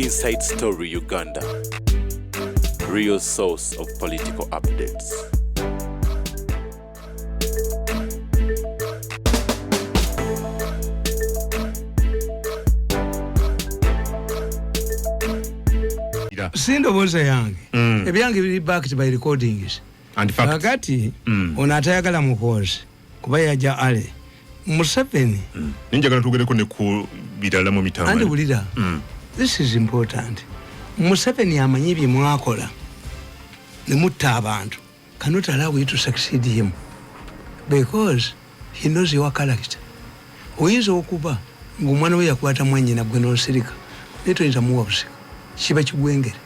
Inside Story Uganda, real source of political updates. Sindoboza yange ebyange biri backed by recordings and fact akati onatayagala mukozi kuba yaja ale Museveni ninjagala tugereko ne ku bidala mu mitamba andi bulira this is important. Museveni amanyi bye mwakola ne mutta abantu cannot allow you to succeed him because he knows your character. Oyinza okuba ng'omwana we yakwata mwanyina gwe n'osirika netoyinza muwa busika kiba kigwengere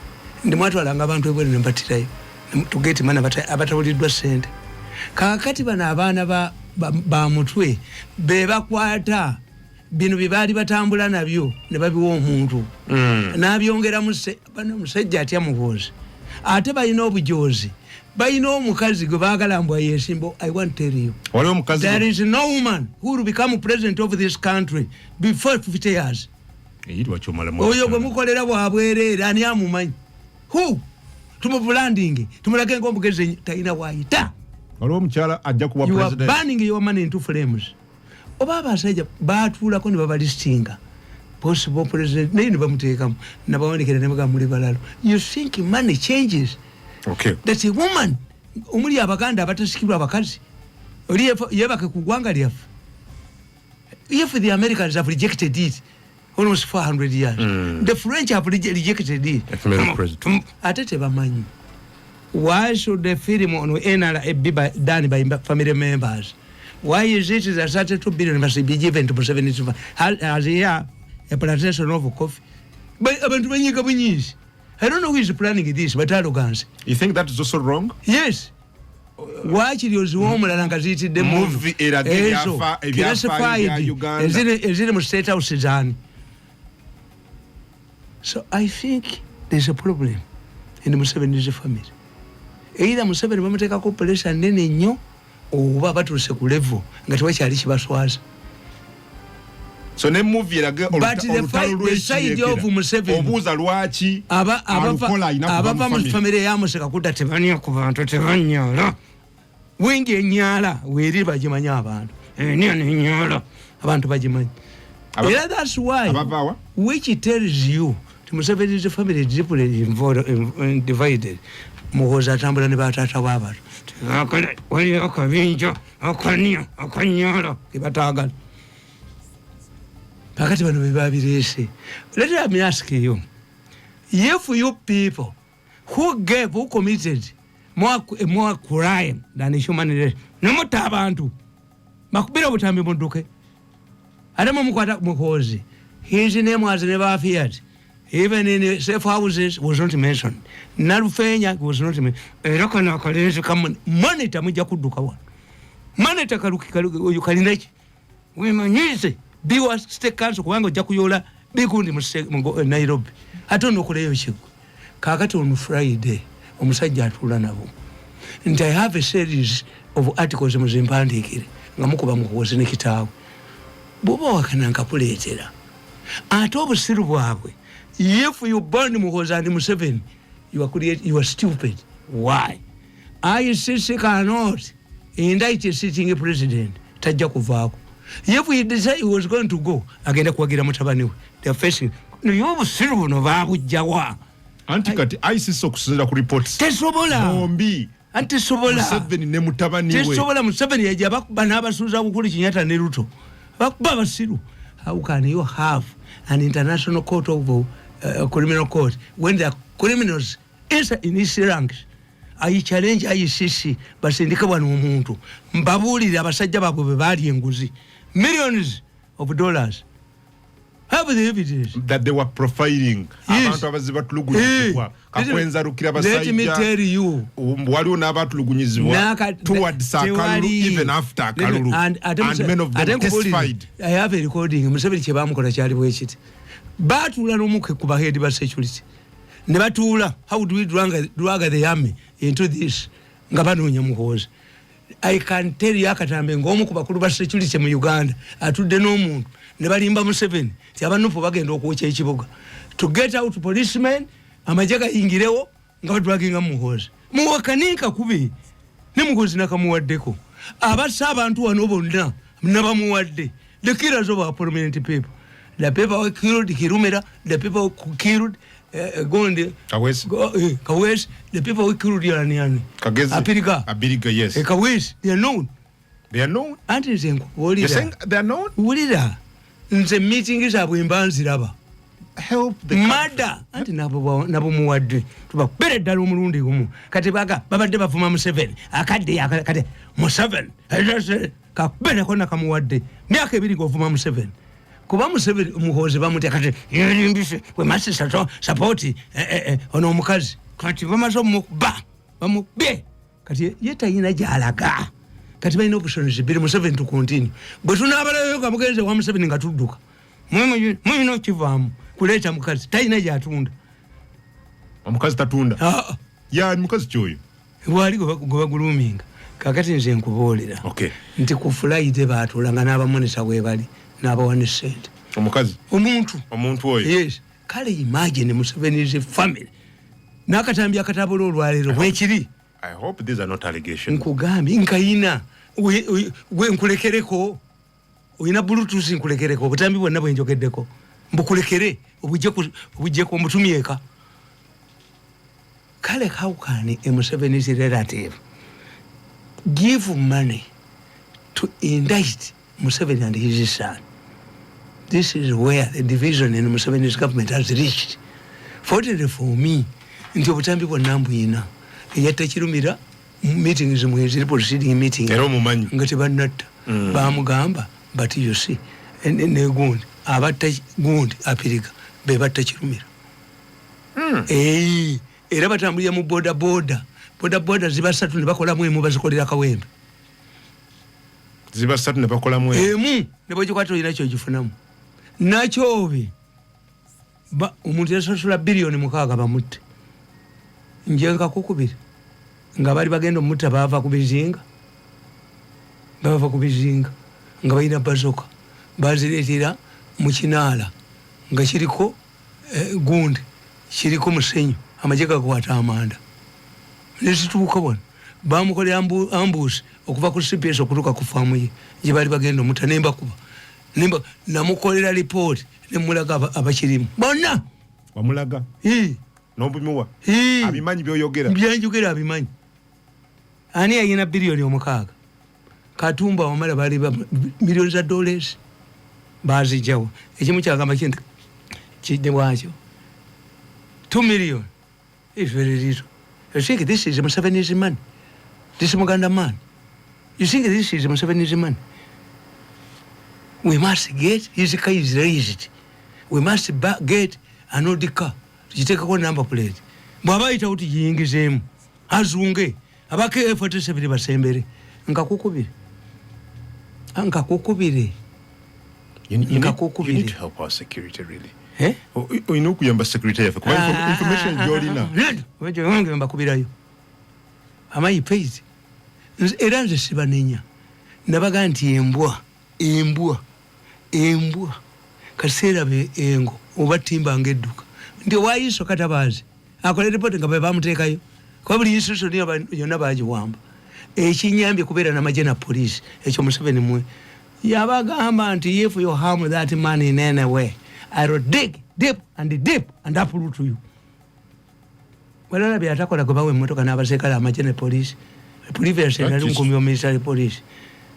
ndi mwatwalanga abantu ebwere ne mbatirayo tugeti mana abatawuliddwa ssente kakati bano abaana ba mutwe be bakwata bino bye baali batambula nabyo ne babiwa omuntu n'abyongera bano musajja atya muhoozi ate balina obujozi balina omukazi gwe baagala mbwa yesimbo. I want to tell you there is no woman who will become president of this country before 50 years. Oyo gwe mukolera bwabwerera ani amumanyi who tumubulanding tumulage ng'omugezi talina waayita waliwo omukyala ajja kuba president. You are burning your money into flames. Oba abasajja baatuulako ne babalistinga possible president naye ne bamuteekamu nabawandikira ne bagamba muli balalo. You think money changes? Okay. That's a woman. Omuli abaganda abatasikirwa abakazi oli yebake ku ggwanga lyaffe. If the Americans have rejected it almost 400 years. The French have rejected it. Atete bamanyi. Why should the film on NRA be done by family members? Why is it that such 2 billion must be given to Museveni as a plantation of coffee? But I don't know who is planning this, but arrogance. You think that is also wrong? Yes. Watch it the movie Uganda. So I think there's a problem in the Museveni's family. Either Museveni bamuteka ko pressure nene nnyo oba batuse ku level nga tewakyali kibaswaza. So ne movie erage olutalo lw'Museveni obuuza lwaki abava mu family ya Museka kuda tebanya ku bantu tebanyala wingi enyala weri bagimanya abantu ni nyala abantu bagimanya. That's why which tells you Museveni's family is deeply involved and divided. Muhoza atambula ne batata w'abantu wali akabinja akanya akanyala kibatagala pakati bano bebabirese. Let me ask you, if you people who committed more crime than human rights nomutta abantu makubira butambi munduke adama mukwata muhozi his name was never appeared. Even in safe houses was not mentioned. Nalufenya was not mentioned. Erakana kalenzi kama monitor mujja kudduka wa. Monitor kaluki kalineki. Wemanyize biwa state council kubanga ojja kuyola bigundi mu Nairobi. Atono okuleyo kigo. Kakati on Friday omusajja atula nabo. And I have a series of articles mu zimpandikire nga mukuba mukoze ne kitaawe. Boba wakana nkakuleetera. Ate obusiru bwabwe. If you burn Muhoza and Museveni, you are stupid. Why? ICC cannot indict a sitting president. Tajja kuvaako. If he decided he was going to go, agenda kuwagira mutabani we. They are facing. No busiru buno baabujjawa. Antikati ICC okusinziira ku reports. Tesobola. Bombi. Antisobola. Museveni ne mutabani we. Tesobola Museveni yajja bakuba n'abasuuza bukulu Kenyatta ne Ruto. Bakuba basiru. How can you have an international court of criminal court when there are criminals in its ranks? I challenge ICC basindika bwana omuntu mbabulira abasajja babo be bali enguzi millions of dollars. Have the evidence that they were profiling abantu abaziba tulugunyizibwa kakwenza rukira basajja. Let me tell you waliwo n'abatulugunyizibwa towards Kalulu even after Kalulu and men of them testified. I have a recording Museveni kye bamukola kyali bwekiti batula n'omuke ku bahedi ba security ne batula how do we drag the army into this nga banoonya Muhoozi. I can tell you akatambe ng'omu ku bakulu ba security mu Uganda atudde n'omuntu ne balimba Museveni ti abanufu bagenda okwokya ekibuga to get out policemen amajaga ingirewo nga badwaginga muhozi muwakanika kubi ne muhozi nakamuwaddeko abasa abantu wano bonna nabamuwadde the killers of our prominent people the people were killed Kirumera the people who killed Gonde Kawes the people who killed Yaraniani Abiriga yes Kawes they are known anti zenku you're saying they are known ulira nze meeting is abwembanzi raba help the mada anti nabo muwadde tuba bere dala omulundi gumu kati baga babadde bafuma Museveni akadde akade Museveni ka bere kona kamuwadde myaka ebiri govuma Museveni kuba Museveni umuhoze bamuti akate yirimbise we must support ono omukazi kati bamazo bamube kati yeta yina jalaga kati bayina options biri Museveni to continue bwe tunabalayo kamugenze wa Museveni ngatudduka mwe no kivamu kuleta mukazi tayina jatunda omukazi tatunda ya mukazi kyoyo wali goba guluminga kakati nze nkubolera okay nti ku flight batulanga n'abamonesa we bali n'abawane sente omukazi omuntu oyo yes kale imagine Museveni's family nakatambi akatabolo olwalero bwekiri I hope these are not allegations nkugambi nkayina we nkulekereko oyina bluetooth nkulekereko butambi bwonna bwenjogeddeko mbukulekere obujje ko mutumyeka kale how can a Museveni's relative give money to indict Museveni and his son? This is where the division in Museveni's government has reached. Fortunately for me, nti obutambi bwonna mbuyina eyatakirumira meetings mwezi proceeding meeting nga tebanatta bamugamba but you see ne gundi abatta gundi apirika be batta kirumira era batambulira mu boda zibasatu ne bakola mu bazikolera kawembe zibasatu ne bakola mu ne bwojikwata olina kyo gifunamu nakyo obi omuntu yasasula billion 6 bamutte njenga kukubira nga bali bagenda omutta bava kubizinga nga bayina bazoka baziretera mu kinaala nga kiriko gundi kiriko musenyu amajega kwata amanda nesituuka bona bamukolera ambush okuva ku CPS okutuka ku famu ye gye bali bagenda omutta nemba namukolera report nemulaga abakirimu bonna wamulaga n'obumiwa abimanyi byanjogera abimanyi ani ayina billion 6 Katumba wamala bali millions of dollars bazijawo ekimu kyagamba kintu kidde bwakyo 2 million is very little. You think this is Museveni's money? This is Muganda man. You think this is Museveni's money? We must get his car is raised. We must get an old car. You take a number plate. Baba ita uti yingizemu azunge abake F47 basembere nkakukubire you need to help our security really you know kuyamba security yafe kuba information jolina wejo wange mbakubirayo amayi pays era nze sibanenya nabaga nti embwa kaseera be engo obatimba ngedduka ndi wayiso katabazi akole report nga bamuteekayo kwa buli institution yonna bagiwamba ekinyambye kubeera n'amagye police ekyo Museveni mwe yabagamba nti if you harm that man in any way I will dig deep and uproot you. Wala byatakola gwe bawe emmotoka n'abasekala amagye police previous ali nkomyo military police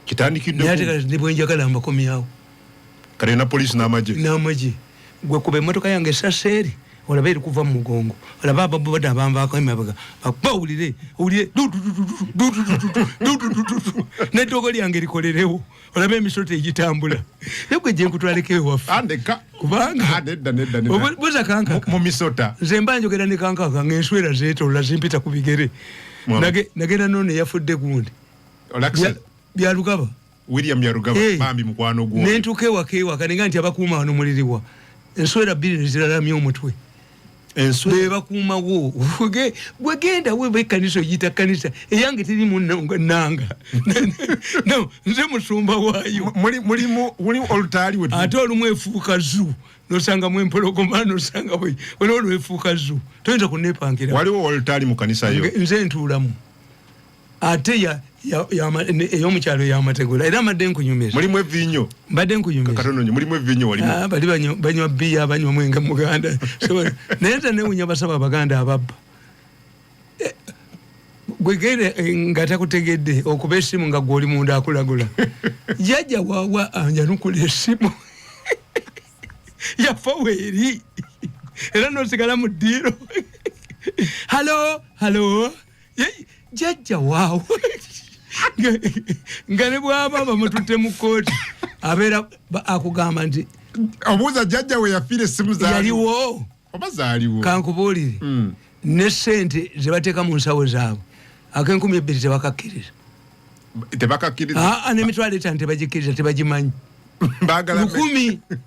kitandikidde yateka ndipo njagala mbakomyawo kale na police n'amagye gwe kuba emmotoka yange saseri olaba eri kuva mu mugongo olaba ababoda abamvaako emabaga bakubawulire owulire n'eddogo lyange likolerewo olaba emisoto egitambula egwe gye nkutwaleko ewaffe kubanga buza kankaka mu misota nze mba njogera ne kankaka ng'enswera zeetoolola zimpita ku bigere nagenda nono eyafudde gundi byalugaba William Yarugaba bambi mukwano gwo nentuka ewaka nenga nti abakuuma wano muliriwa enswera 2 ziralamya omutwe beba kumawo bwegenda we kanisa yita kanisa eyange tiri munanga no nze musumba wayo muri oltari we ate olumwefuuka zu nosanga mwempologoma nosanga bwe olwefuuka zu toyinza kunepangira waliwo oltari mu kanisa yo nze ntuulamu ate ey'omukyalo y'amategula era mbadde nkunyumiza mulimu evinyo mbadde nkunyumiza katono nnyo mulimu evinyo walimu bali banywa bbiya banywa mwenga muganda naye nze newunya basaba abaganda ababba gwegere nga takutegedde okuba essimu nga gwoli munda akulagula jjajja waawa anjanukula essimu yafa weeri era nosigala mu ddiiro halo jjajja waawo nga ne bwaba bamututte mu kooti abeera akugamba nti obuuza jjajja we yafiira essimu yaliwo oba zaaliwo kankubuulire ne ssente ze bateeka mu nsawo zaabwe ak'enkumi 2 tebakakkiriza n'emitwalo 5 tebagikkiriza tebagimanyi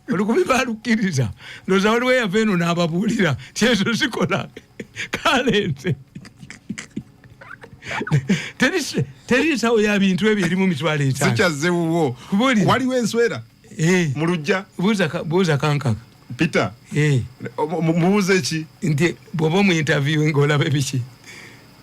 lukumi balukkiriza ndowooza waliwo yava eno n'ababuulira tyezo zikola kale nze teri nsawo ya bintu ebyo erimu mitwalo 5 sikyazewuwo waliwo enswera mu lujja buuza kankaka Peter mubuuze ki nti bw'oba mu interview ng'olaba biki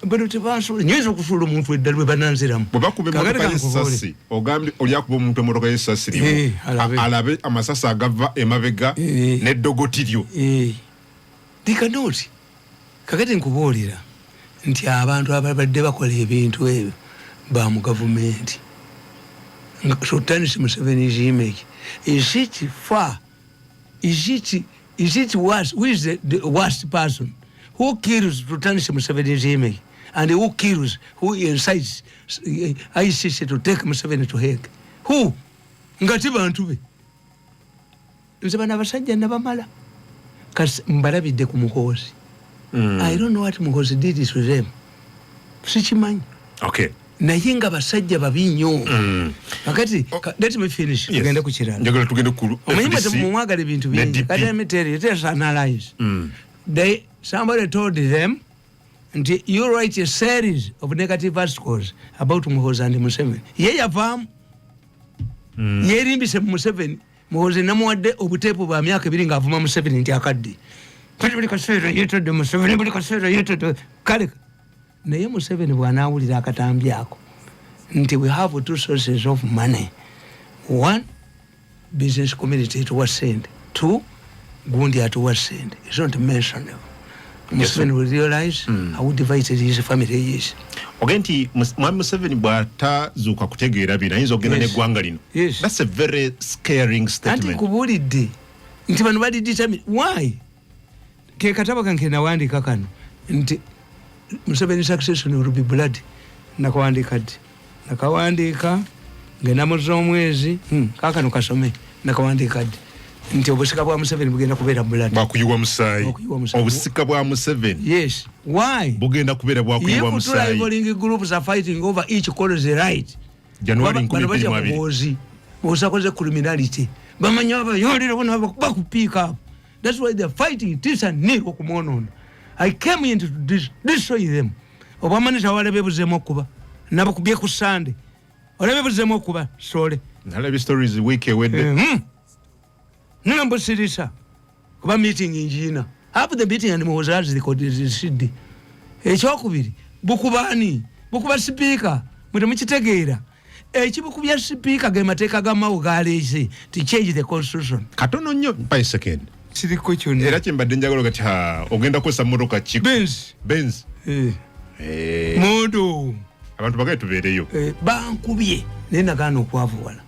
bano tebasobola nyoyinza okusuula omuntu eddala bwe bananziramu bwebakuba emmotoka y'essasi ogambye oli akuba omuntu emmotoka y'essasi limu alabe amasasi agava emabega n'eddogoti lyo dikanooti kakati nkubuulira nti abantu ababadde bakola ebintu ebyo ba mu gavumenti Sultanis Museveni's image is it far is it worse? Who is the worst person? Who kills Sultanis Museveni's image and who kills, who incites ICC to take Museveni to Hague? Who? Ngati bantu be nze bana basajja nabamala kasi mbalabidde ku muhoozi. I don't know what Muhoozi did to them. Sikimanyi. Okay. Naye nga basajja babi nnyo. Kakati let me finish. Tugende ku kirala. Njagala tugende ku omanyi bati mumwagala ebintu bingi. Kati let me tell you, let us analyze. Somebody told them nti you write a series of negative articles about Muhoozi and Museveni. Ye yavaamu. Yerimbise Museveni. Muhoozi namuwadde obuteepu bwa myaka 2 ng'avuma Museveni nti akadde. Buli kaseera yeetedde Museveni, buli kaseera yeetedde kale naye Museveni bw'anaawulira akatambi ako nti we have 2 sources of money. 1, business community atuwa ssente. 2, gundi atuwa ssente. It's not mentionable. Museveni will realize how divided his family is. Ogenti Mwami Museveni bw'atazuuka kutegeera bino ayinza okugenda n'eggwanga lino. That's a very scaring statement. Anti nkubuulidde nti bano bali determined. Why? Ke kataba kange nawandiika kano nti Museveni succession will be blood. Nakawandiika ngenda mwezi omwezi kakano kasome nakawandiika nti obusika bwa Museveni bugenda kubeera blood. Bwakuyiwa musaayi. Obusika bwa Museveni. Yes. Why? Bugenda kubeera bwakuyiwa musaayi. If 2 rivaling groups are fighting over each cause right. January 2022. Osakoze criminality. Bamanya abayolera bona bakupiika. That's why they're fighting. It is a need okumonono. I came in to destroy them. Obamanisha walabe buzemo kuba. Nabakubye ku Sunday. Walabe buzemo kuba. Sorry. Nalabe stories week ewedde. Nambo sirisa. Kuba meeting injina. After the meeting and Muhoozi the code is Sydney. Ekyokubiri. Bukubani. Bukuba speaker. Mwete mukitegeera. Ekibukubya speaker ge mateeka gamawo galeese to change the constitution. Katono nnyo by second. Siriko kyonna. Era kyembadde njagala kati ogenda kwesa mmotoka ki? Benz. Modo. Abantu bagaye tubeereyo. Bankubye naye nagaana okwavuwala.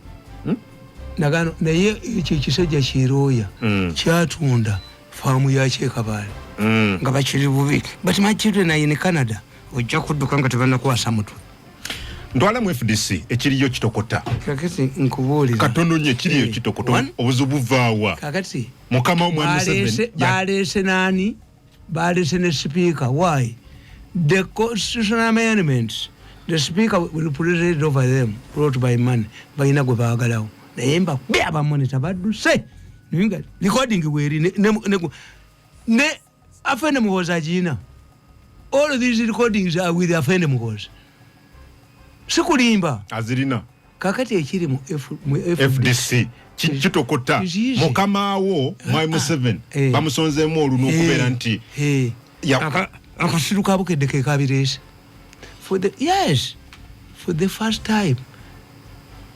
Nagaano naye ekyo ekisajja kirooya kyatunda faamu ya Kyekabaale nga bakiri bubi but my children are in Canada ojja kudduka nga tebannakwasa mutwe. Ntwala mu FDC ekiriyo kitokota. Kakati nkubuulira. Katono nnyo ekiriyo kitokota obuzibu buvaawa. Kakati mukama omwami Museveni baleese nani? Baleese ne speaker. Why? The constitutional amendments, the speaker will preside over them brought by money balina gwe baagalawo naye mba bya bamonita badduse ninga recording weeri ne Afende Muhoza ajina. All of these recordings are with Afende Muhoza. Sikulimba. Azirina. Kakati ekiri mu FDC. Chitokota. Mukama wo mwai Museveni. Bamusonzeemu oluno okubeera nti. Akasiruka Abyogedde ke kabirese. For the first time,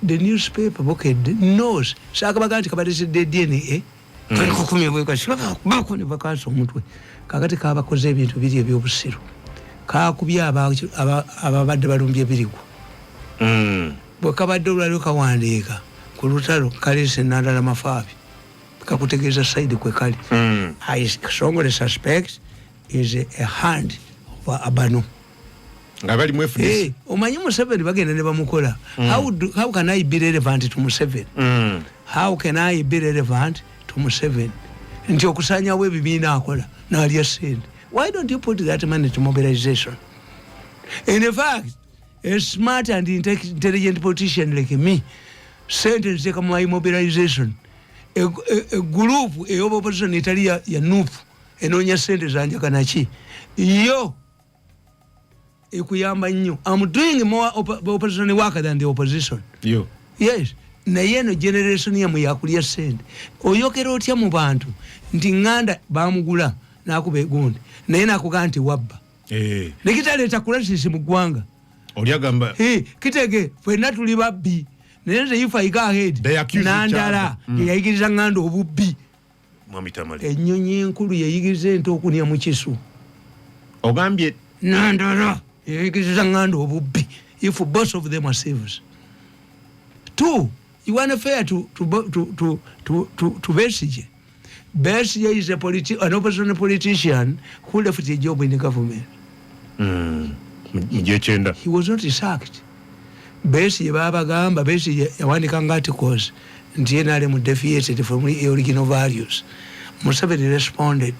the newspaper Abyogedde knows. Sakabaga nti kabateesedde DNA. Kakukumi bweka shaka bako ne vakanso omutwe. Kakati kabakoze ebintu biri ebyobusiru. Kakubya ababadde balumbye biriku. Bwekabadde olwali kawandiika ku lutalo kalese n'andala mafaabi. Kakutegeeza side kwe kali. I strongly suspect is a hand of Abano. Ngabali mu FDC. Omanyi Museveni bagenda ne bamukola. How can I be relevant to Museveni? How can I be relevant to Museveni? Nti okusanyawo ebibiina akola n'alya sente. Why don't you put that money to mobilization? In fact, a smart and intelligent politician like me sentenced to my mobilization. A group of opposition Italia ya nupu enonya sente zanja kanachi. Yo ekuyamba nnyo. I'm doing more opposition work than the opposition. Yo. Yes. Na yeno generation ya muyakulya sente. Oyokera otya mu bantu nti nganda bamugula nakube gundi. Na yena akuga nti wabba. Nekitaleeta crisis mu ggwanga. Oliagamba. Kitege fena tuli babbi. Nenze ifa iga ahead. Nandala yayigiriza nganda obubbi. Mwami Tamale. Ennyonyi enkulu yayigiriza ente okunya mu kisu. Ogambye Nandala yayigiriza nganda obubbi. If both of them are savers. Two, you want fair to Besigye. Besigye is an opposition politician who left a job in the government. He was not sacked. Besigye babagamba Besigye yawandika articles nti yena ali mu deviated from the original values. Museveni responded,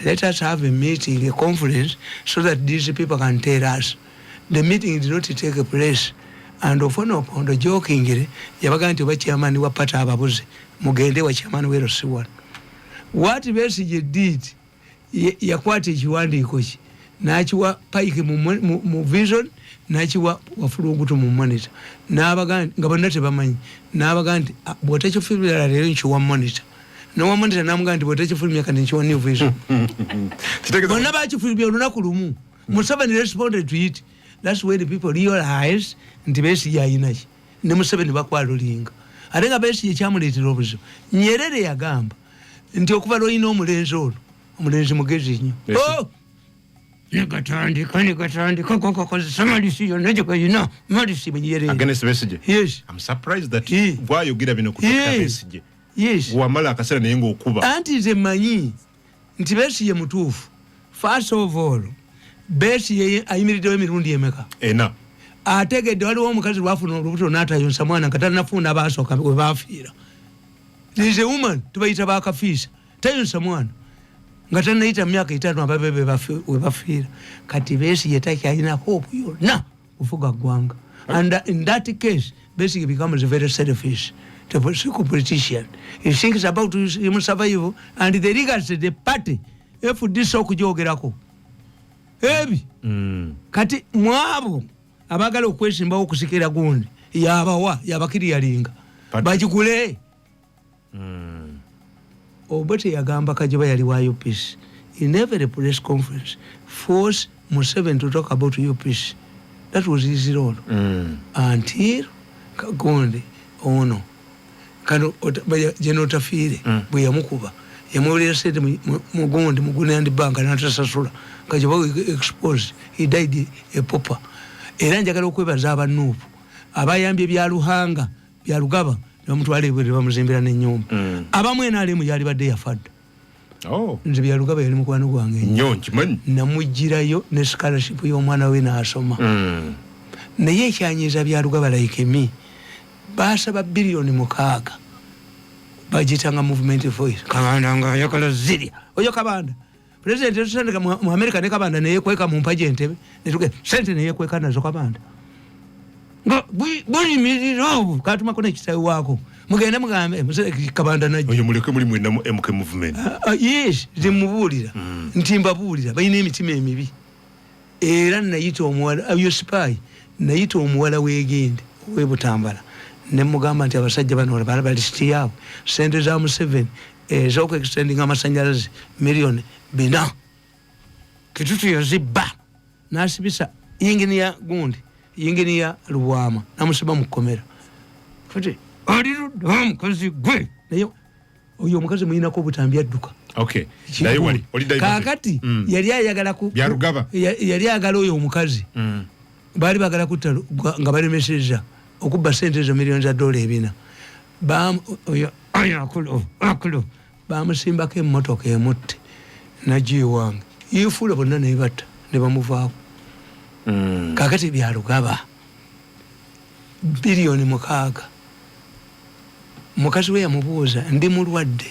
let us have a meeting, a conference, so that these people can tell us. The meeting did not take place. And ofono pondo jokingire yabaga nti chairman wa pata ababuze mugende wa chairman we Rosiwa. What Besigye did yakwata ekiwandiiko ki n'akiwa Pike mu vision n'akiwa Wafulungutu mu monitor n'abaga nga bonna tebamanyi n'abaga nti bw'otekifulumira leero nkiwa monitor n'owa monitor n'amuga nti bw'otekifulumira kati nkiwa new vision. Bonna bakifulumya olunaku lumu. Museveni responded to it. That's where the people realize nti Besigye ayinaki ne Museveni bakwalulinga ate nga Besigye kyamuleetera obuzibu. Nyerere yagamba nti okuva lw'olina omulenzi olwo omulenzi mugezi nnyo. Negatandika kokozesa malisi yonna gye gayina malisi Nyerere. Against Besigye? Yes. I'm surprised that gwayogera bino kutoka Besigye. Yes. Wamala akaseera naye ng'okuba. Anti nze mmanyi nti Besigye mutuufu. First of all, Besigye ayimiriddewo emirundi emeka? Ena. Ategedde waliwo omukazi lwafuna olubuto n'atayonsa mwana nga tannafunda baasooka we baafiira. There is a woman tubayita baakafiisa tayonsa mwana nga tannayita myaka 5 ababebe we bafiira. Kati Besigye takyalina hope yonna kufuga ggwanga. And in that case, Besigye becomes very selfish. The politician. He thinks about him survival and the leaders of the party FDC okujoogerako. Ebi. Kati mwabo abagala okwesimbawo okusikira gundi yabawa yabakiriyalinga bagigule. Obote yagamba Kajiba yali wa UPC in every press conference force Museveni to talk about UPC. That was his role. Until Kagonde ono kano General Tafire bwe yamukuba yamwolera sente mugondi mugunandi bank n'atasasula Kajiba exposed. He died a pauper. Era njagala okwebaza abanuupu abayambye bya Luhanga bya Lugaba n'omutwala ebwe bamuzimbira n'ennyumba. Abamu enaalemu yali badde yafadde. Nze bya Lugaba yali mukwano gwange nnyo nkimanyi. Namugirayo ne scholarship y'omwana we n'asoma. Naye ekyanyiza bya Lugaba like me baasaba biliyoni 6 bagitanga movement voice. Kabanda nga yakala ziria oyo Kabanda President yasandika mu America ne Kabanda ne yekweka mu mpaje Entebbe ne tuge sente ne yekweka nazo Kabanda nga buli miriro katuma kone kitayi wako mugenda mugambe Kabanda najja oyo muleke muli mwenda mu MK movement yes zimubulira ntimba bulira bayina emitima emibi era nayita omuwala ayo spy nayita omuwala wegende webutambala ne mugamba nti abasajja bano bali sitiyabo sente za mu 7 ezoko extending amasanyalazi milioni bina kitutu yazibba nasibisa yinginiya gundi yinginiya Luwama namusiba mukomera futi aliru kazi gwe nayo oyo mukazi muyina ko butambya duka okay nayo wali kakati yali ayagala ku byarugaba yali ayagala oyo omukazi bali bagala kutalo nga bali message okubba sente zo milioni za dola ebina bam oyo akulu bamusimba ke motoka emutte najiwanga yifula bonna ne bata ne bamuvaako kakati byarugaba bilioni 6 mukazi we yamubuuza ndi mulwadde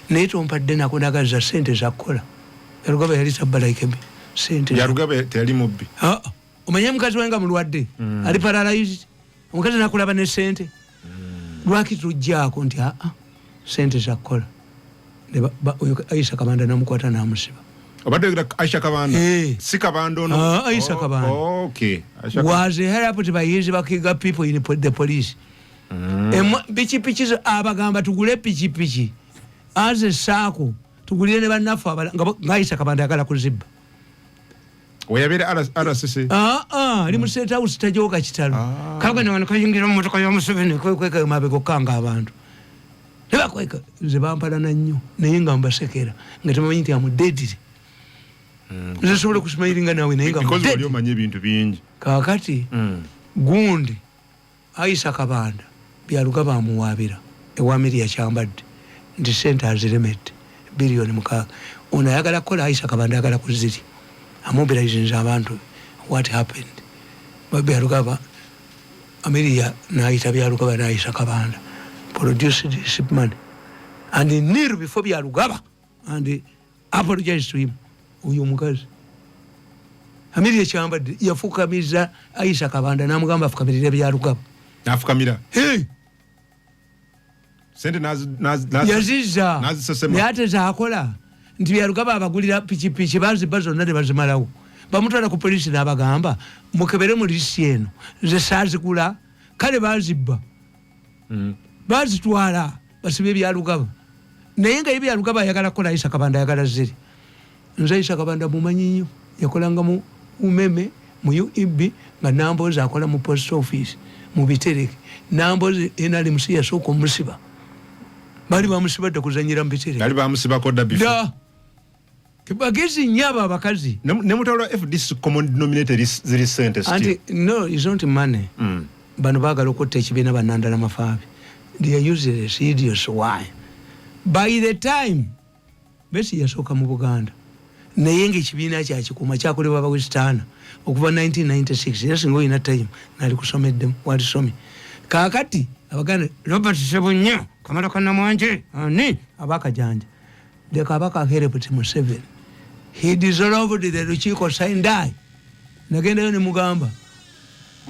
naye tompadde nakunagaza sente zakola yarugaba yali tabalaike sente yarugaba teyali mubbi omanye mukazi wenga mulwadde ali paralyzed omukazi nakulaba ne sente lwaki tujjaako nti sente zakola oyo Aisha Kabanda namukwata namusiba obadde Aisha Kabanda si Kabanda ono Aisha Kabanda okay Aisha was helped by his bakiga people in the police pichi abagamba tugule pichi aze saako tugulire ne bannafu nga Aisha Kabanda yakala kuzibba oyabere RCC ali state house tajoka kitalo kagana wano kayingira motoka ya Museveni kweka mabeko kanga abantu leba kweka zibampala na nnyo naye nga mbasekera nga temanyi nti amudedire nzisobola kusimayiringa nawe naye nga because wali omanye ebintu bingi kakati gundi Aisha Kabanda byalugaba amuwabira ewamiri yakyambadde nti sente aziremedde bilioni 6 ono ayagala kukola Aisha Kabanda ayagala kuziri amobilizing abantu what happened byalugaba Ameria naayita byalugaba na Aisha Kabanda produced this money and he knew before byalugaba and he apologized to him uyu mukazi Ameria kyambadde yafukamiza Aisha Kabanda namugamba afukamirire byalugaba nafukamira sente yaziza yate zakola nti byalugaba abagulira pichipichi baziba zonna ne bazimalawo bamutwala ku polisi n'abagamba mukebere mu lisi eno nze saazigula kale bazibba bazitwala basibye byalugaba naye nga byalugaba ayagala kukola Aisha Kabanda ayagala ziri nze Aisha Kabanda mumanyi nnyo yakolanga mu umeme mu UEB nga Nambozi akola mu post office mu Bitereke Nambozi NRMC yasooka omusiba bali bamusibadde kuzanyira mu Bitereke bali bamusiba koda before bagezi nyaba abakazi ne mutawala FDC common denominator ziri sente still no is not money bano bagala okutta ekibiina bannandala mafaabi they are useless idiots why by the time besi yasooka mu Buganda naye ng'ekibiina kyakikuuma kyakolebwa abawesitaana okuva 1996 era singa olina time nali kusomeddemu walisomye kaakati abaganda Robert Sebunya kamala kannamwanje ani abakajanja leka abakaherepoti mu 7 he dissolved the Lukiiko Sindai nagendayo ne mugamba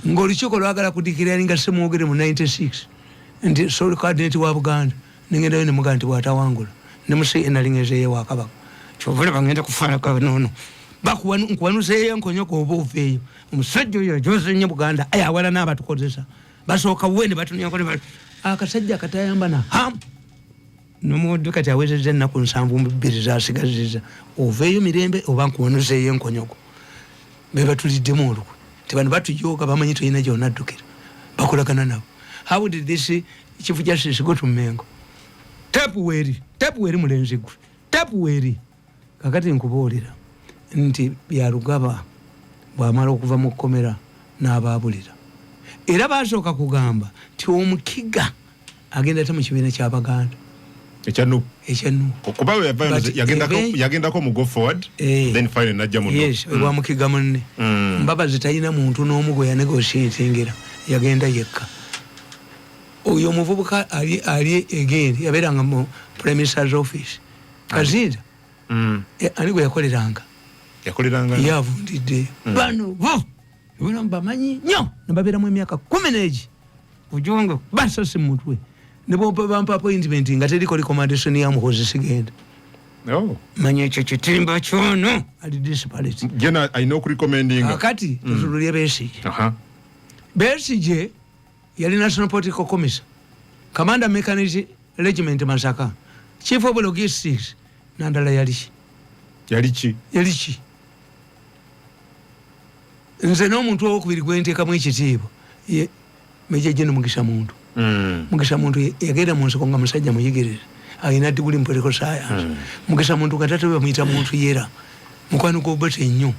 ng'olukiiko lwagala kudikiraringa semwogere mu 96 nti sole cabinet wa Buganda nagendayo ne mugamba nti bwatawangula ne musi enalingezeeyo wa Kabaka kyovule bangenda kufaana kanono nkuwanuseeyo nkonyoko oba oveeyo omusajja oyo ajoze nnyo Buganda ayawala n'abatukozesa basooka wene batunyako akasajja akatayamba na hamu nomuwodde kati awezezza ennaku 7 zasigaziza oveeyo mirembe oba nkuwanuseeyo enkonyoko be batuliddemu olukwe tebano batujooga bamanyi tulina gyonaddukira bakolagana nabo how did this Chief Justice go to Mengo tapu weri mulenzi gwe tapu weri kakati nkubuulira nti byalugaba bwamala okuva mu kkomera n'abaabulira era basooka kugamba ti omukiga agenda ate mu kibiina ky'Abaganda ekyanu okuba yagendako mu go forward then finally najja muno wa mukiga munne Mbabazi talina muntu n'omu gwe yanegotiatingira yagenda yekka oyo omuvubuka ali egeri yabeeranga mu Prime Minister's office Kazinda ani gwe yakoleranga yavundidde bano bona bamanyi nnyo nebabeeramu emyaka 10 ujonge basasi mutwe nebo bampa appointment nga teriko recommendation ya muhozi sigenda. Manya ekyo kitimba kyono ali disparate. Jena I know recommending. Akati tululye Besigye. Besigye yali National Political Commission. Commander Mechanized Regiment Masaka. Chief of Logistics nandala yalichi. Nze n'omuntu owokubiri gwentekamu ekitiibwa ye Major General Mugisha Muntu. Mugisha Muntu yagenda mu nsoko nga musajja muyigiriza. Alina degree in political science. Mugisha Muntu katatu bamuyita muntu yera. Mukwano ko Obote nnyo.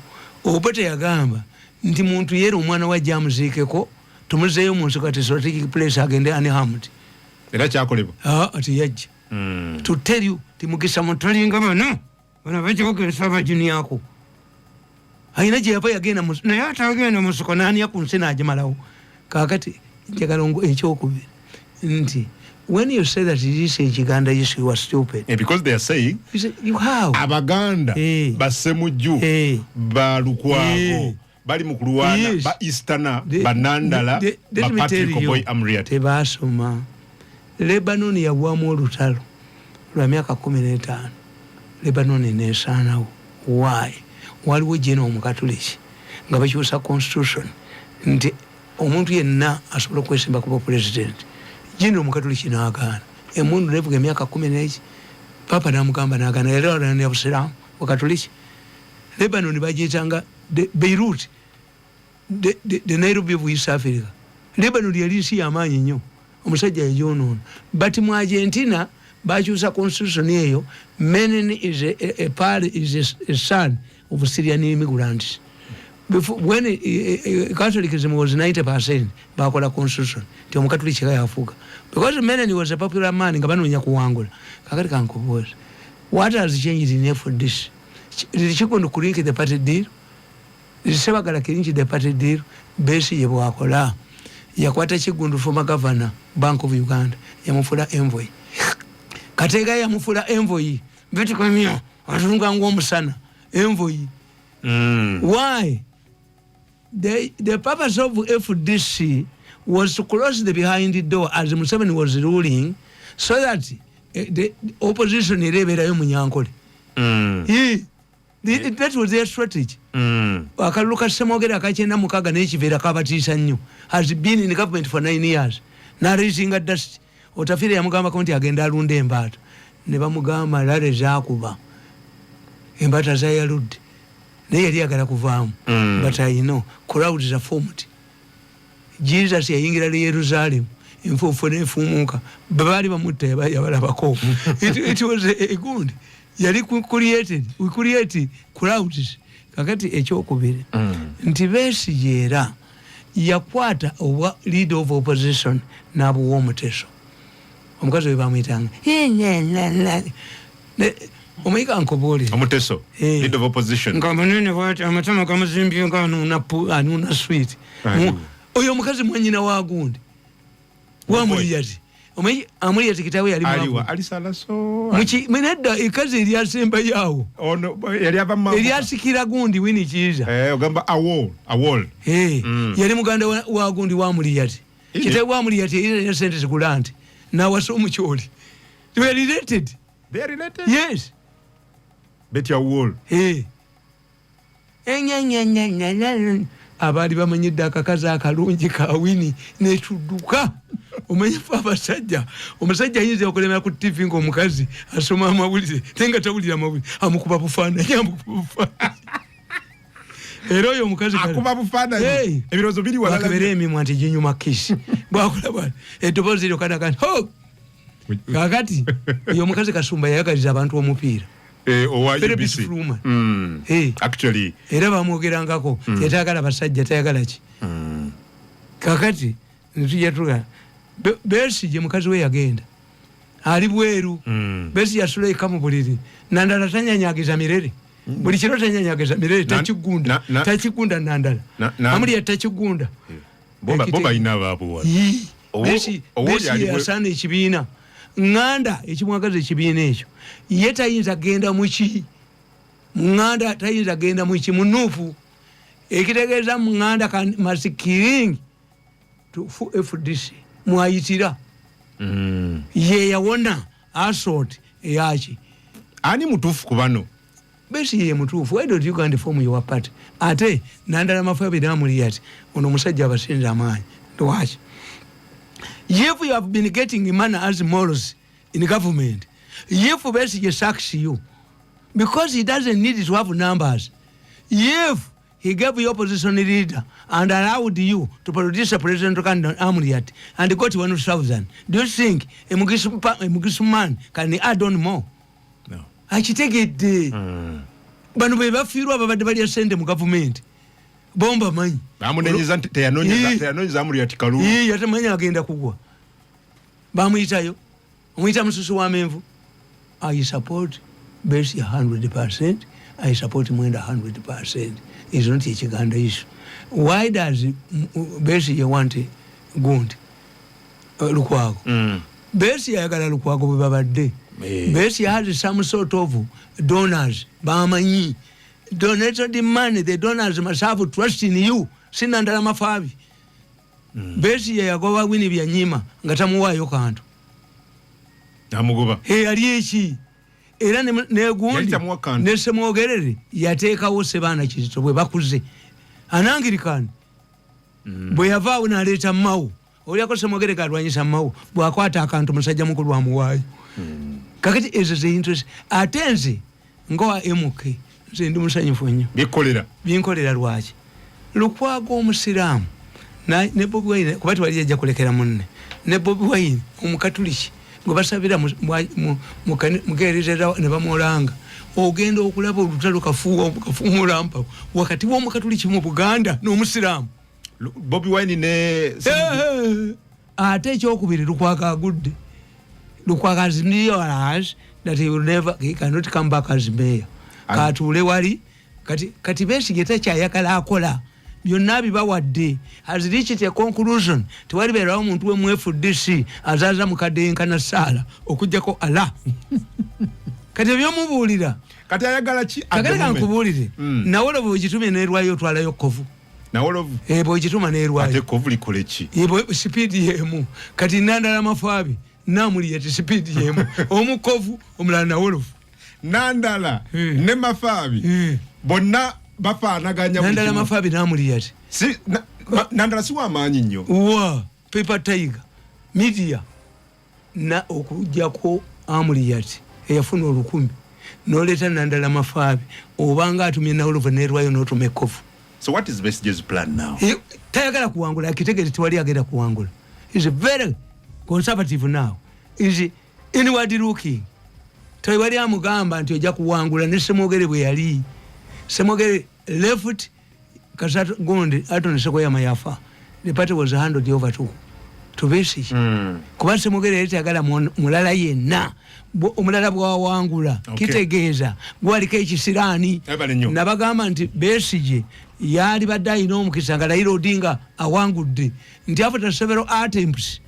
Obote yagamba nti muntu yera omwana wa Jamuziikeko tumuzeeyo mu nsoko ati strategic place agende unharmed. Era kyakolebwa. Ati yajja. To tell you ti Mugisha Muntu alinga bano bana bajogesa abajuniako. Aina je yapa yagenda na yata agenda musoko nani yakunsena ajimalawo. Kakati njagalongo ekyokubiri nti when you say that it is a Uganda issue, you are stupid. Because they are saying you how Abaganda basemuju balukwago bali mukuluwana ba Eastana banandala ba Patrick Boy Amriat tebasoma. Lebanon yagwamu olutalo lwa myaka 15. Lebanon nesanawo. Why? Waliwo jeno omukatuliki nga bakyusa constitution nti omuntu yenna asobola okwesimba kuba president. Jeno omukatuliki n'agaana. Emundu nevuga emyaka 10 papa namugamba n'agaana era ne Busiramu wakatuliki. Lebanon bagiyitanga Beirut the Nairobi of East Africa. Lebanon yali nsi y'amaanyi nnyo. Omusajja yayonoono. But mu Argentina bakyusa constitution eyo. Menin is a son of Syrian immigrants. Before, when Catholicism was 90%, bakola constitution. Ti omukatuliki yafuga. Because Menin was a popular man, nga banoonya kuwangula. Kakati kankubuuza. What has changed in for this? Did chikondo kulinki the party deal? Did sebagala kirinki the party deal? Besigye bwakola. Yakwata Kigundu former governor, Bank of Uganda. Yamufula envoy. Katega yamufula envoy. Beti kwamia. Watunga ng'omusana. Envoy. Why? The purpose of FDC was to close the behind door as Museveni was ruling, so that the opposition ireberayo munyankole. That was their strategy. Akaluka Semogera akachenda mukaga n'ekiveera kabatiisa nnyo. Has been in the government for 9 years. Na raising a dust. Otafire yamugamba konti agenda alunda embaata. Ne bamugamba lale zaakuba. Embaata zayaludde. Naye yali agala kuvaamu. But I know crowds are formed. Jesus yayingira le Yerusalemu. Enfuufu n'efumuuka. Baali bamutta yabalabako. It was a good. Yali we created crowds. Kakati ekyokubiri. Nti Besigye era yakwata owa leader of opposition n'abuwa omuteso. Omukazi we bamuyitanga. Omuyika nkobole. Omuteso. Leader of opposition. Ngamunene bwati amatama gamuzimbye nga anuna sweet. Oyo omukazi mwannyina wa gundi. Wamuliyati. Amuliyati kitawe yali mwavu. Alisala so. Mwenedda ikazi eliasemba yawo. Ono yali abamma. Eliasikira gundi wini kiza. Ogamba awol. Yali muganda wa gundi wamuliyati. Kitawe wamuliyati yali sente zikulante. Na waso mucholi. They were related. They are related? Yes. Bet your wall. Abali bamanyidde akakazi akalungi ka wini netudduka. Omanyifu abasajja. Omusajja ayinza okulemera ku TV ng'omukazi asoma amawulire tenga tawulira amawulire amukuba bufaananyi era oyo omukazi akuba bufaananyi ebirozo biri walala bakebera emimwa nti ginyuma kisi bwakola bwana eddoboozi eryo kana ho kakati oyo omukazi Kasumba yayagaliza abantu omupiira owa UBC. Actually era bamwogerangako yatayagala basajja tayagala ki kakati nitujja tuga Besigye mukazi we yagenda ali bweru Besigye asula eka mu buliri nandala tanyanyagiza mirere buli kiro tanyanyagiza mirere takigunda nandala amuli yatakigunda bomba ina babuwa Besigye asaana ekibiina nganda ekimwagaza ekibiina ekyo ye tayinza genda muki nganda tayinza genda muki munufu ekitegeeza nganda masikiringi to FDC mwayitira ye yawona assault eyachi ani mutufu kubano besi ye mutufu. Why don't you go and form your party? Ate nandala mafabi namuli yati ono musajja abasinza amaanyi watch. If you have been getting money as morals in government, if Besigye sacks you because he doesn't need to have numbers, if he gave you opposition leader and allowed you to produce a president Amuriat and got 1,000, do you think a Mugisu man can add on more? No. I should take it. But we have few of the send them government. Bomba mani. Bamunenyiza teyanonyiza Amuriat Kalulu. Yatamanya agenda kugwa. Bamuyitayo. Omuyita mususu wa menvu. I support Besigye 100%. I support Mwenda 100%. It's not a Chiganda issue. Why does Besigye want Gundi? Lukwago. Besigye ayagala Lukwago bwe babadde. Besigye has some sort of donors. Bamanyi. Donated the money. The donors must have trust in you. Sinandala mafabi. Besigye yagoba wini bya nyima ngatamuwayo kantu. Amugoba. Alieki. Era ne Gundi ne Semwogerere yateekawo Sebaana Kizito bwe bakuze anangirikani bwe yavaawo n'aleeta Mao olyako Semwogerere kalwanyisa Mao bw'akwata akantu musajja mukulu amuwaayo kakati ezo ze interest ate nze ngowa MK nze ndi musanyufu nnyo binkolera lwaki Lukwago omusiraamu ne Bobi Wine kuba tewali ajja kulekera munne ne Bobi Wine omukatuliki gwe basabira mugereza ne bamulanga ogenda okulaba olutalo kafuumulampa wakati w'omukatuliki mu Buganda n'omusiraamu Bobi Wine ne ate ekyokubiri Lukwago agudde. Lukwago has realized that he cannot come back as mayor. Katuule wali kati Besigye takyayagala akola byonna bibawadde has reached a conclusion tewali beerawo omuntu we mu FDC azaza mukadenkana Sala okujjako ala kati ebyomubuulira kati ayagala ki kagala nkubuulire nawolo bw'ogitumye n'erwayo otwalayo kovu nawolo bw'ogituma n'erwayo ate kovu likole ki sipiidi yemu kati nandala mafaabi namuli yati sipiidi yemu omukovu omulala nawolo nandala ne mafaabi bonna bafaanaganya nandala mafabi namuli yati nandala si w'amaanyi nnyo wa paper tiger media na okujjako amuli yati eyafuna 10,000 n'oleeta nandala mafabi obanga atumye nawolovu n'erwayo n'otuma ekovu. So what is Besigye's plan now? Tayagala kuwangula akitegere tewali agenda kuwangula. He's very conservative now. He's inward looking. Tewali amugamba nti ojja kuwangula ne Semwogere bwe yali. Semwogere left Kasatu Gundi atone Sekoyama yafa. The party was handed over to Besigye. Kuba Semwogere yali tayagala mulala yenna. Omulala bwawangula kitegeeza gwaliko ekisiraani nabagamba nti Besigye yali badde alina omukisa nga Raila Odinga awangudde nti after several attempts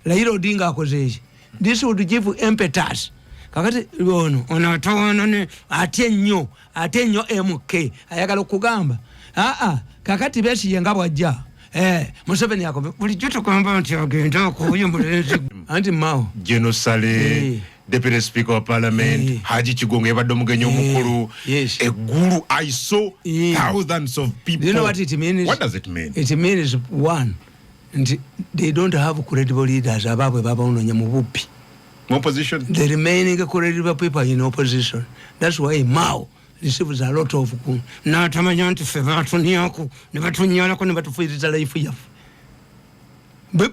Raila Odinga akoze eki. This would give impetus kakati ono tono ate nnyo MK ayagala okugamba kakati Besigye nga bwajja Museveni yakobe bulijjo tukamba nti agenda okuyumbula enzigo anti Mao Genosale Deputy Speaker of Parliament, Haji Chigongo yabadde omugenyi omukulu, eggulu. I saw thousands of people. Do you know what it means? What does it mean? It means one, and they don't have credible leaders. Ababwe babaononya mu buppi. Opposition. The remaining credible people in opposition. That's why Mao receives a lot of natamanya nti ffe batuniako ne batunyalako ne batufiiriza life yaffe.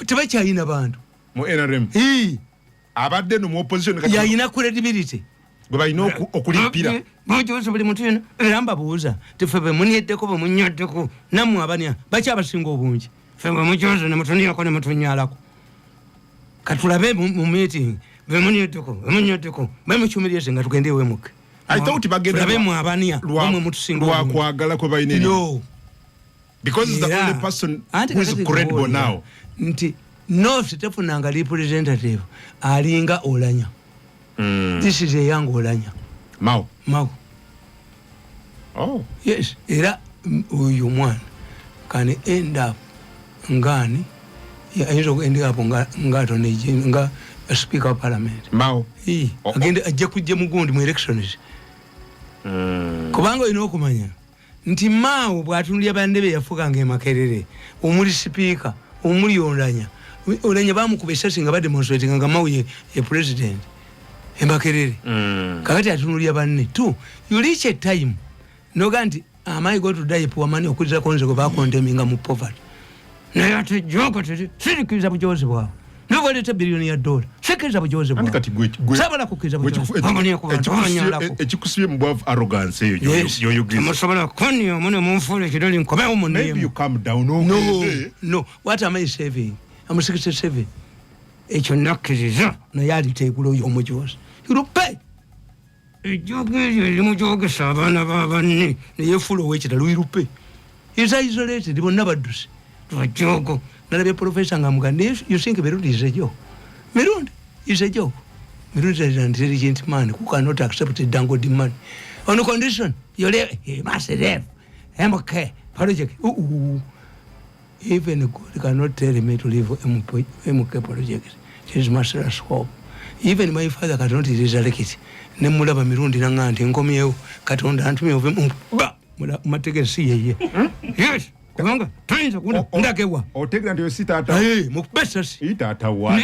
Tebakyalina bantu. Mu NRM. Abadde no mu opposition kati yalina credibility gwe balina okulipira mujoozi buli muntu yena era mbabuuza teffe bwe munieddeko bwe munnyaddeko nammwe abanya baki abasinga obungi ffe bwe mujoozi ne mutuniako ne mutunyalako katulabe mu meeting bwe munieddeko bwe munnyaddeko bwe mukyumirize nga tugende ewemuke I thought bagenda tulabe mu abanya bwe mutusinga obungi lwakwagala kwe balina no because he's the only person who is credible now nti no tefunanga representative alinga Olanya. This is a young Olanya. Mao. Oh. Yes. Era uyu mwana can end up ngani ya hizo end up ngato nga Speaker of Parliament. Mao. Agenda ajja kujja mugundi mu elections. Kubanga ino okumanya. Nti Mao bwatunulya bande be yafukanga emakerere. Omuli speaker, omuli olanya. Olanya bamukuba essasi nga bademonstrating nga Mao ye president. Emakerere. Kakati atunulya banne. Two, you reach a time. No ganti, am I going to die poor money okuliza konze go bakondeminga mu poverty. Naye ate joko tete sirikiriza bujozi bwawe. Nubo leta billioni ya dola. Sekiriza bujozi bwawe. Kati gwe. Sabala kukiriza bujozi. Pamani ku bantu abanyalako. Ekikusiye mu bwavu arrogance yo yogeza. Musobola konyo mune mumfule kidoli nkobe umunne. Maybe you calm down. No. What am I saving? I'm 67. Ekyo nakiriza na yali tegulo yo mujozi. You pay. Mujogi sabana babanne ne fulo wekita luirupe. Is isolated bonna badusi. Twajogo nalabye professor ngamugande you think Mirundi is a joke. Mirundi is a joke. Mirundi is an intelligent man who cannot accept a dango demand on condition he must have MK project. Even God cannot tell me to leave MK project. It is master's hope. Even my father cannot resurrect it. Nemulaba Mirundi nangante nkomyewo katonda antumye ove ba mategesi yeye. Yes. Kubanga tayinza kuna ndakewa otegra ndio sitata mukubesasi itata wa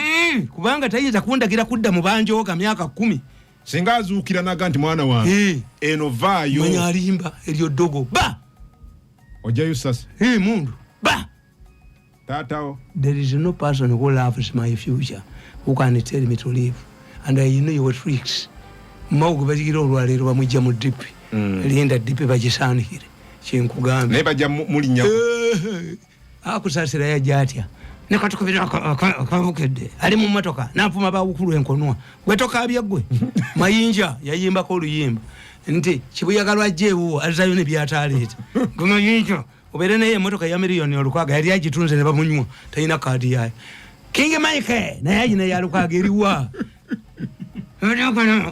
kubanga tayinza kundagira kudda mu banjoga myaka 10 singa azuukira naga nti mwana wange eno vaayo mwenye alimba elyo dogo ba ojayo sasa mundu ba tatao there is no person who loves my future who can tell me to live and I know your tricks maugo bajigira olwalero bamujja mu dipi linda dipi bajisanikire chinkugambe neba ja mulinya akusasira ya jatya nekatukubira Abyogedde ali mu motoka napuma bawukulu enkonwa gwetoka abyagwe mayinja yayimba ko luyimba nti kibuyagalwa jewo azayo ne byataleta gumayinja obere naye motoka ya miliyoni olukwaga yali agitunze ne bamunywa tayina kadi yaye King Mike na yaji ne yalukwaga eriwa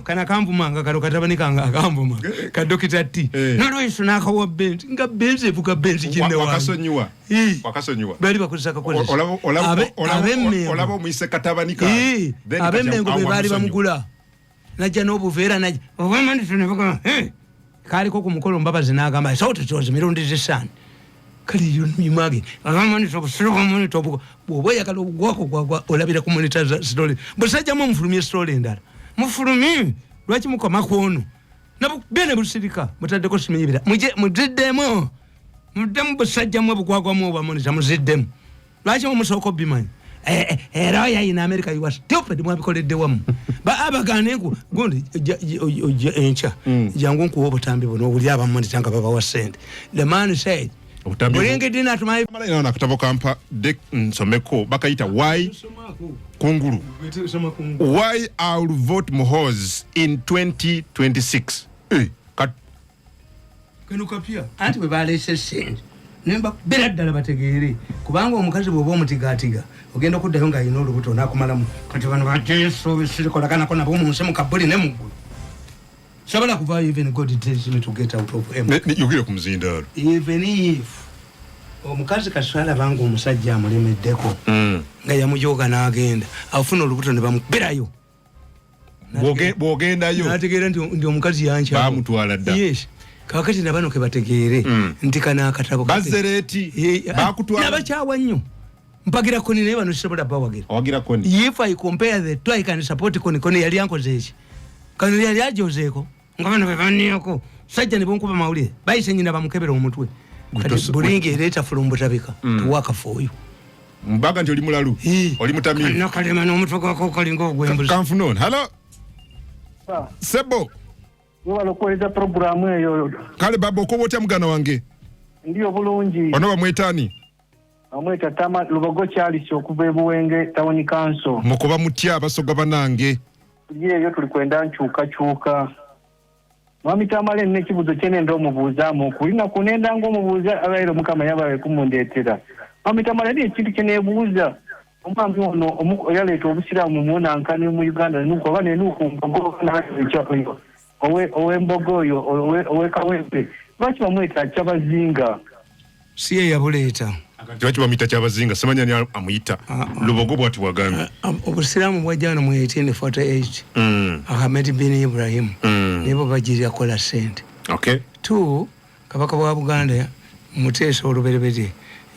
kana kampumanga kalo katabanikanga akampuma ka Dr. T no isu nakawa benzi nga benzi evuka benzi kine wa wakasonyiwa bali bakozaka ko olabo muise katabanika abemme ngo bali bamugula najja n'obuveera najja obwemandi tunevuga kali ko ku mukolo mbabazi n'agamba sauti chozi Mirundi zisana kali yimage abamani tokusiro komuni tobuko boboya kalo gwako gwa olabira ku monitor story busajja mu mfulumye story ndala mufulumi lwaki mukoma kono nabo bene busirika mutadeko simenyibira mujiddemu mudemu busajja mu bugwagwa mu bamonitor muziddemu lwaki mu musoko bimanyi era ina America you are stupid mwabikoledde wamu ba abagane ku gundi encha jangu nkuwo obutambi bono obuli abamonitor baba wa send the man said Bulingi dina tumai mala na katabo kampa de nsomeko bakayita why kunguru why I will vote Muhoozi in 2026 kanuka pia anti we balese send nemba beraddala bategere kubanga omukazi bwoba omutigatiga ogenda okuddayo nga ayina olubuto nakumalamu kati bano bajeso bisirikola kana kona bomunse mukabuli ne mugulu sabala kuva even God tells me to get out of him yogire kumzindaro even if omukazi kasala bangu omusajja amulemeddeko nga yamujoga n'agenda afuna olubuto ne bamubirayo bw'ogendayo n'ategeera nti omukazi yancha bamutwala dda yes kakati nabano ke bategeere nti kana akatabo bazereeti bakutwala n'abakyawa nnyo mpagira koni naye bano sisobola bawagira owagira koni if I compare the two I can support koni yali ankoze eki kano yali ajozeeko nga bano bebaniyako sajja ne bonkuba mawulire bayise nyina bamukebera omutwe bulingi ereta fulumbu tabika to work for you mbaga nti oli mulalu oli mutamiri nakalema n'omutwe gwako kalinga ogwembuzi kanfunon hello sebo wala kuweza programu eyo kale babo ko botya mugana wange ndiyo bulungi ono bamwetani amweta Tamale Lubogo Charles okuva e Buwenge Town Council mukoba mutya abasoga banange yeyo tulikwenda nkyuka Mwami Tamale ne kibuzo kyene ndo mubuuzamu kulina kunenda ngo mubuuza abairo mukama yabawe kumundetera Mwami Tamale ndi ekintu kyene buuza omwami ono oyaleeta obusiramu muona nkani mu Uganda nuko bane nuko mbogo na ekyo owe mbogo oyo owe kawempe lwaki bamweta kyabazinga siye yabuleeta kibachi bamita kyabazinga semanya ni amuyita lubogo bwati bwagambye obusiramu bwajjana mu 1848 Ahmed bin Ibrahim nibo bajirya kola sente okay tu kabaka wa Buganda Muteesa oluberebere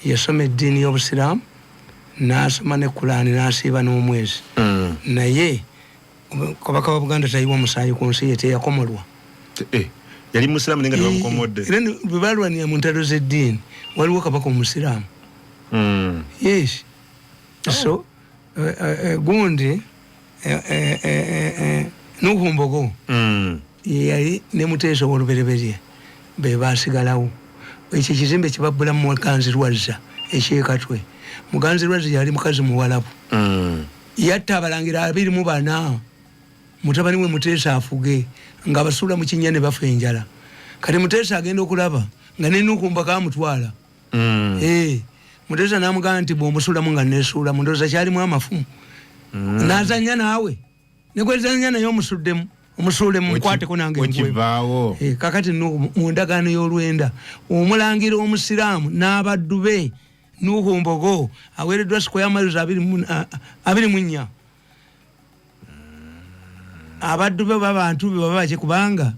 yasoma eddiini y'obusiramu n'asoma ne Kurani n'asiiba n'omwezi naye kabaka wa Buganda tayiwa musaayi ku nsi ye teyakomolwa yali musiramu nenga bamukomodde era bibalwanira mu ntalo z'eddiini waliwo kabaka omusiramu yes so gundi n'ukumbogo yali ne Muteesa oluberebere be basigalawo ekyo kizimbe kibabbula mu Muganzirwazza ekyekatwe Muganzirwazza yali mukazi muwalabu yatta abalangira 24 mutabani we Muteesa afuge nga basula mu kinya ne bafa enjala kati Muteesa agenda okulaba nga n'enukumba kamutwala Muteesa namugamba nti bw'omusulamu nga nesuula mundoza kyalimu amafumu nazanya naawe nekwezanya naye omusuddemu omusule mukwateko nange nkibaawo kakati mu ndagaano y'olwenda omulangira omusiraamu n'abaddu be Nuhu Mbogo aweereddwa square miles 24 abaddu be babantu be baba bache kubanga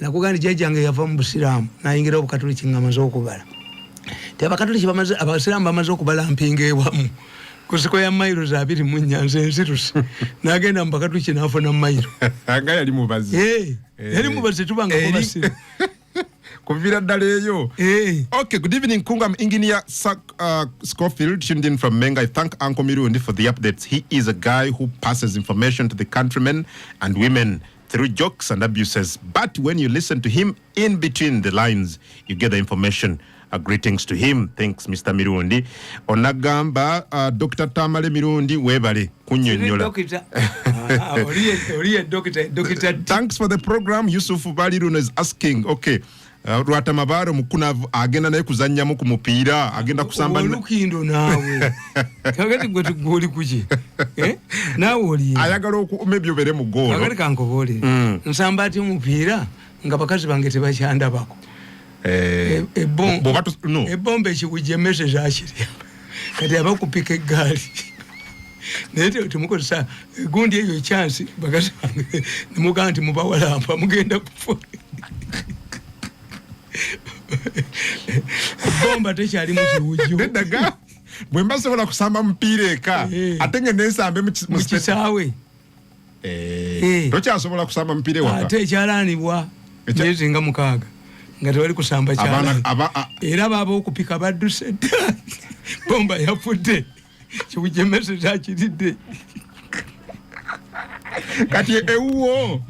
nakugandi jjajjange yava mu busiraamu nayingira obukatoliki ngamaze okubala abakatoliki bamaze abasiraamu bamaze okubala mpinga ewamu ku square miles 24 nze nzitusi nagenda mu bakatoliki n'afuna mayiro anga yali mubazi yali mubazi tubanga kubasira Kuvira daleyo. Okay, good evening, Kungam Engineer Schofield, tuned in from Menga. I thank Uncle Mirundi for the updates. He is a guy who passes information to the countrymen and women through jokes and abuses. But when you listen to him in between the lines, you get the information. Greetings to him. Thanks, Mr. Mirundi. Onagamba, Dr. Tamale Mirundi, webale. Thanks for the program. Yusuf Balirun is asking, okay. Rwata mabaro mukuna agenda naye kuzannyamu ku mupiira agenda kusamba olukindo naawe kagati gwe tugoli kuki naawe oli ayagala maybe obere mu golo kagati kankobole nsamba ati mupiira nga bakazi bange tebakyandabako ebomba ekikujja message akiri kati abakupika eggaali naye temukozesa gundi eyo chance bakazi bange nemugamba nti mubawalampa mugenda kufa bomba tekyali mu kiwujju nedaga bwemba sobola kusamba mupiira eka ate nga nensambe mu kisaawe tokyasobola kusamba mupiira ewaka ate ekyalaanibwa myezi nga 6 nga tewali kusamba kyalaani era baaba okupika badduse dda bomba yafudde kiwujje message akiridde kati ewuwo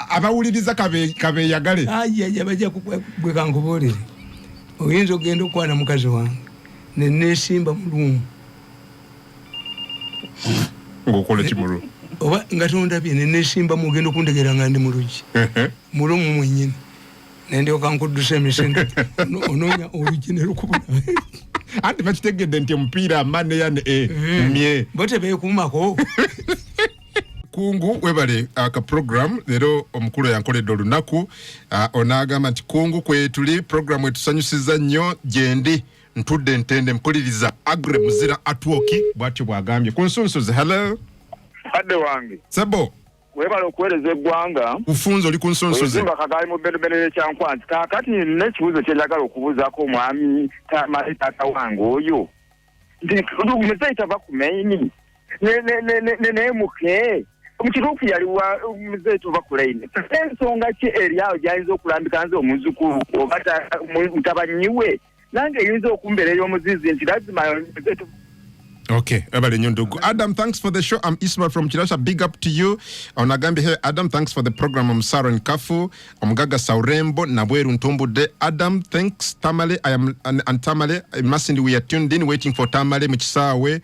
abawuliriza kabeyagale ayaya bajja gwe kankuboolere oyinza okugenda okwana mukazi wange nenesimba mulumu ng'okola kimulu oba nga tondabye nenesimba mugenda okuntegera nga ndi mulugi mulumu mwenyini nendyoka nkuddusa emisinde onoonya olugi nerukubuna anti bakitegedde nti omupiira amane yane mye bo tebeekuumako Kungu webale aka program lero omukulu yankoledde olunaku onagamba nti kungu kwe tuli program etusanyusiza nnyo gyendi ntudde ntende mpuliriza agre muzira atwoki bwatyo bwagambye kunsunsuze hello adde wange sebo webale okuweereza eggwanga ufunzo oli kunsunsuze nga kagali mu bberebere kyankwanzi kakati n'ekibuuzo kyenjagala okubuuzaako omwami Tamale taata wange oyo nti muzeeyi tava ku maini naye muke omukituufu yali wa muzeeyi tova ku layini ensonga ki eri awo gyayinza okulambika nze omuzukulu oba mutabanyiwe nange eyinza okumbeera ey'omuzizi nti lazima muzeeyi. Okay, Adam, thanks for the show. I'm Ismail from Chirasha. Big up to you. Onagambi here. Adam, thanks for the program. I'm Sarah Nkafu. Omgaga Saurembo. Nabweru Ntombude. Adam, thanks. Tamale, I am and Tamale. Masindi, we are tuned in, waiting for Tamale. Michisawe.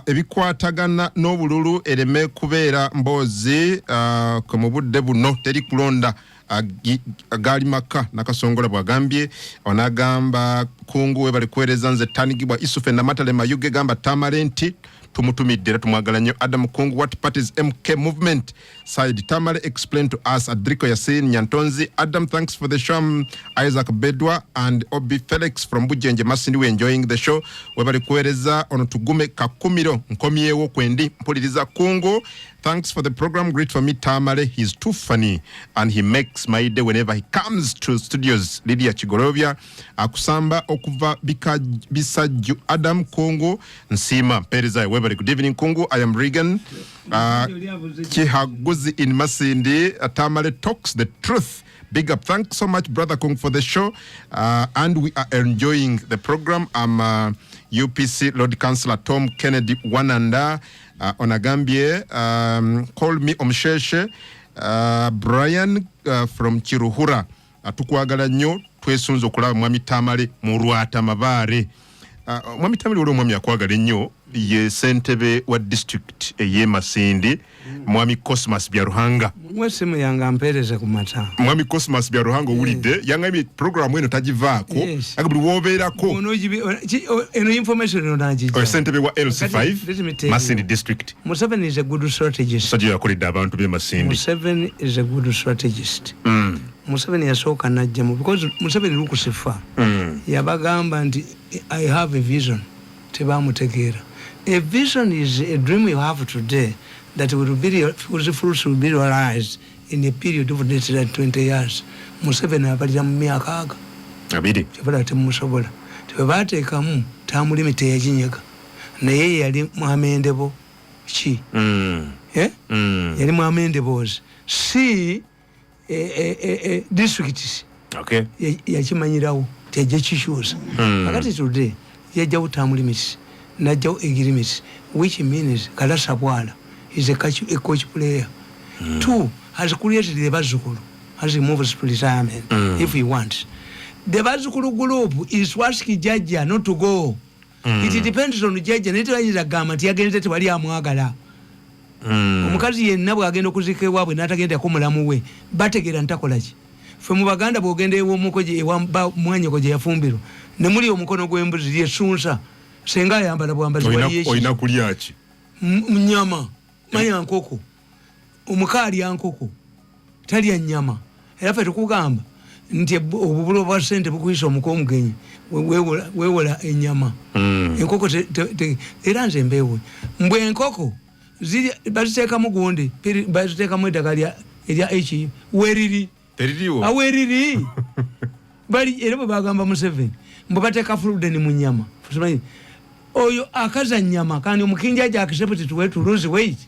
Ebikwa tagana no bululu. Eleme kubera mbozi. Komobude buno. Teri kulonda. Gali maka nakasongola bwagambye onagamba kungu webale kwereza nze tanigibwa isufe na matale mayuge gamba Tamale nti tumutumidde era tumwagala nnyo Adam Kungu. What party is MK movement? Side Tamale explain to us. Adriko Yasin Nyantonzi. Adam, thanks for the show. Isaac Bedwa and Obi Felix from Bujenje Masindi, we enjoying the show. Webali kuereza ono tugume kakumiro nkomyewo kwendi mpuliriza Kungu. Thanks for the program. Great for me, Tamale. He's too funny and he makes my day whenever he comes to studios. Lydia Chigorovia, Akusamba Okuva Bisaju Adam Kungu Nsima Pereza Webali. Good evening, Kungu. I am Regan Chihaguzi in Masindi. Tamale talks the truth. Big up. Thanks so much, Brother Kung, for the show. And we are enjoying the program. I'm UPC Lord Councillor Tom Kennedy Wananda. Onagambie, call me Omsheshe. Brian from Chiruhura. Tukwagala nnyo twesunza okulaba mwami Tamale mu Lwata Mabaare. Mwami Tamale olwo mwami akwagala nnyo ye ssentebe wa district eye Masindi. Mwami Cosmas Byaruhanga. Mwesimu yanga mpereze ku mata. Mwami Cosmas Byaruhanga owulidde yanga emi program eno tagivaako. Agabuli wobeerako. Eno information onagijo. Ssentebe wa LC5 Masindi district. Museveni is a good strategist. Sajja yakoledde abantu be Masindi. Museveni is a good strategist. Museveni yasooka najjamu because Museveni lukusifa. Yabagamba nti I have a vision. Tebamutegeera. A vision is a dream you have today that will be whose fruits will be realized in a period of 20 years. Museveni abalira mu myaka aga. Abiri. Kyebala temusobola. Tebateekamu term limit yaginyega. Naye yali mwamendebo ki? Yali mwamendebozi. Si districts. Okay. Yakimanyirawo tejje kishuza. Kakati today yajjawo term limits. Najjawo age limits, which means Kalasa Bwala is a coach player. 2, has created the Bazukulu, has moves to retirement if he wants. The Bazukulu group is Waski Jaja not to go. It depends on the judge and it is a garment against it Walia Mwagala. Mukazi yenabo agenda okuzika ewaabwe n'atagenda kumulamu we bategera ntakolaji. Fe mu Baganda bwogenda ew'omukoje ewamba mwanyoko gye yafumbirwa ne muli omukono gw'embuzi lyesunsa senga yambala bwambazi wali yeshi oyina kulya ki mnyama manya nkoko omukali yankoko talya nyama era fe tukugamba nti obubulo bwa sente bukuyisa omukomugenyi wewola enyama enkoko era nze mbeewe mbwe enkoko baziteeka mugundi baziteeka mu eddagala erya HIV weriri teririwo aweriri bali era bagamba Museveni mbwe bateeka fuludeni mu nyama oyo akaza nyama kandi omukinjaja akisepeti tuwe to lose weight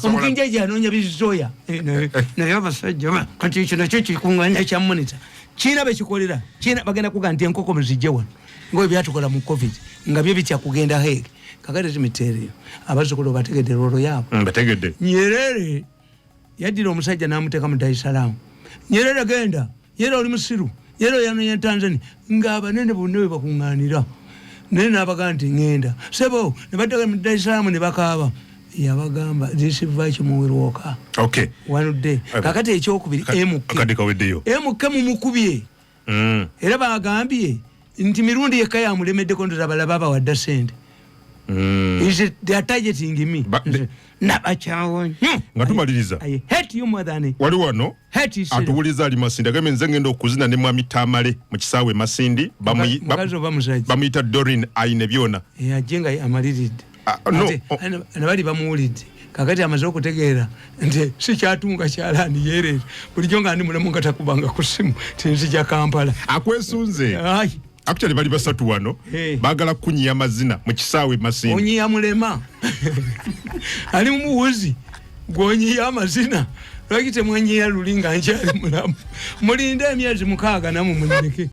omukinjaja anonya bizoya naye abasajja kati kino kyo kikunganya kya monitor China bekikolera China bagenda kuganti enkoko muzijjewa ngo byatukola mu covid nga byo bitya kugenda hege kakati zimitereyo abazukulu bategedde rolo yabo bategedde Nyerere yadira omusajja namuteka mu Dar es Salaam Nyerere genda yero oli musiru yero yanonya Tanzania ngaba nene bonnewe bakunganira nene abaganti ngenda sebo ne bataka mu Dar es Salaam ne bakaba yabagamba this vice muwiroka okay one day kakati ekyokubiri akadi kaweddeyo mu mukubye era bagambye nti Mirundi yekka yamulemedde kontra balaba wadda sente is it they are targeting me nabachawo nga tumaliriza I hate you more than wali wano hate is atuwuliza ali Masindi agame nze ngenda okuzina ne mwami Tamale mu kisaawe Masindi bamuyita Dorin ayine byona ajenga amaliridde nabali bamuwulidde kakati amaze okutegeera nti sikyatunga kyalani yerere bulijjo nga ndi mulemu nga takubanga ku simu tinzija Kampala akwesunze actually bali basatu wano bagala kunyiya mazina mu kisaawe Masindi onyiya mulema ali muwuzi gonyiya amazina lwaki temwanyiya lulinga nkyali mulamu mulinde emyezi 6 namwe munyireke